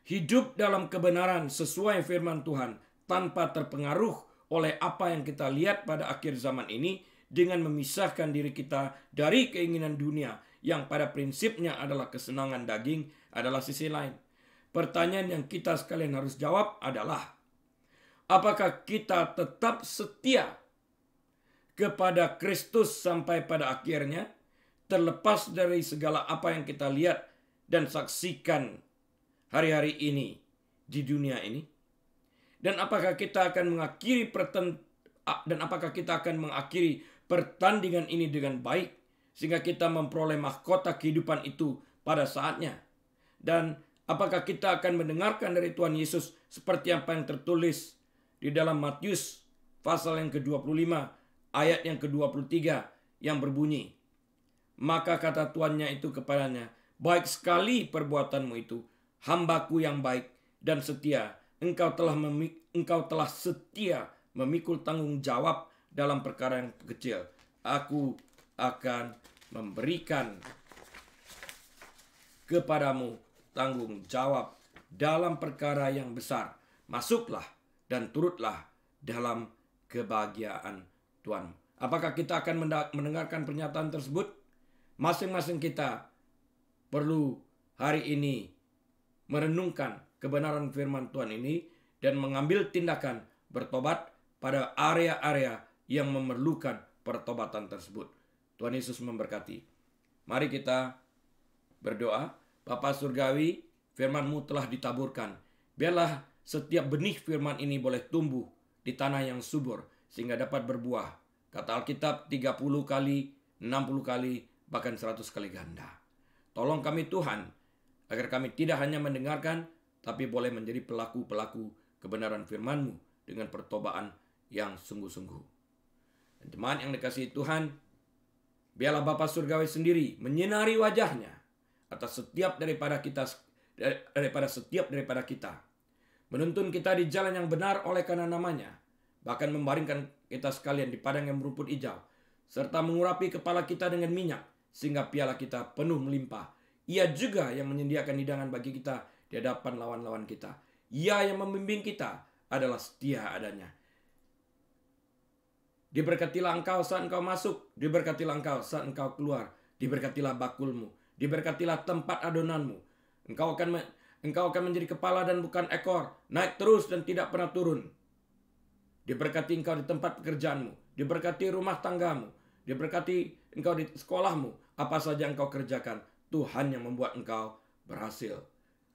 Hidup dalam kebenaran sesuai firman Tuhan tanpa terpengaruh oleh apa yang kita lihat pada akhir zaman ini dengan memisahkan diri kita dari keinginan dunia yang pada prinsipnya adalah kesenangan daging adalah sisi lain. Pertanyaan yang kita sekalian harus jawab adalah, apakah kita tetap setia kepada Kristus sampai pada akhirnya, terlepas dari segala apa yang kita lihat dan saksikan hari-hari ini di dunia ini? Dan apakah kita akan mengakhiri pertandingan ini dengan baik sehingga kita memperoleh mahkota kehidupan itu pada saatnya? Dan apakah kita akan mendengarkan dari Tuhan Yesus seperti apa yang tertulis di dalam Matius pasal yang ke-25 ayat yang ke-23 yang berbunyi, maka kata tuannya itu kepadanya, baik sekali perbuatanmu itu, hambaku yang baik dan setia. Engkau telah setia memikul tanggung jawab dalam perkara yang kecil. Aku akan memberikan kepadamu tanggung jawab dalam perkara yang besar. Masuklah dan turutlah dalam kebahagiaan Tuhan. Apakah kita akan mendengarkan pernyataan tersebut? Masing-masing kita perlu hari ini merenungkan kebenaran firman Tuhan ini dan mengambil tindakan bertobat pada area-area yang memerlukan pertobatan tersebut. Tuhan Yesus memberkati. Mari kita berdoa. Bapa Surgawi, firman-Mu telah ditaburkan. Biarlah setiap benih firman ini boleh tumbuh di tanah yang subur sehingga dapat berbuah. Kata Alkitab 30 kali, 60 kali, bahkan 100 kali ganda. Tolong kami Tuhan, agar kami tidak hanya mendengarkan, tapi boleh menjadi pelaku-pelaku kebenaran firman-Mu dengan pertobaan yang sungguh-sungguh. Dan teman yang dikasihi Tuhan, biarlah Bapa Surgawi sendiri menyinari wajahnya atas setiap daripada kita. Menuntun kita di jalan yang benar oleh karena namanya. Bahkan membaringkan kita sekalian di padang yang berumput hijau. serta mengurapi kepala kita dengan minyak, sehingga piala kita penuh melimpah. Ia juga yang menyediakan hidangan bagi kita di hadapan lawan-lawan kita. Ia yang membimbing kita adalah setia adanya. Diberkatilah engkau saat engkau masuk, diberkatilah engkau saat engkau keluar, diberkatilah bakulmu, diberkatilah tempat adonanmu. Engkau akan menjadi kepala dan bukan ekor, naik terus dan tidak pernah turun. Diberkati engkau di tempat pekerjaanmu, diberkati rumah tanggamu, diberkati engkau di sekolahmu, apa saja engkau kerjakan, Tuhan yang membuat engkau berhasil.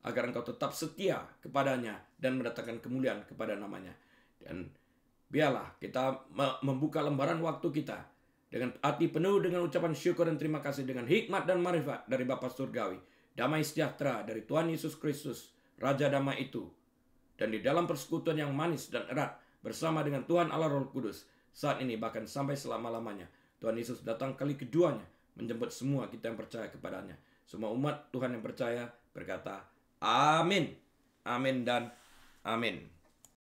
Agar engkau tetap setia kepadanya dan mendatangkan kemuliaan kepada namanya. Dan biarlah kita membuka lembaran waktu kita dengan hati penuh dengan ucapan syukur dan terima kasih, dengan hikmat dan marifat dari Bapa Surgawi, damai sejahtera dari Tuhan Yesus Kristus, Raja Damai itu, dan di dalam persekutuan yang manis dan erat bersama dengan Tuhan Allah Roh Kudus, saat ini bahkan sampai selama-lamanya. Tuhan Yesus datang kali keduanya menjemput semua kita yang percaya kepadanya. Semua umat Tuhan yang percaya berkata, amin, amin dan amin.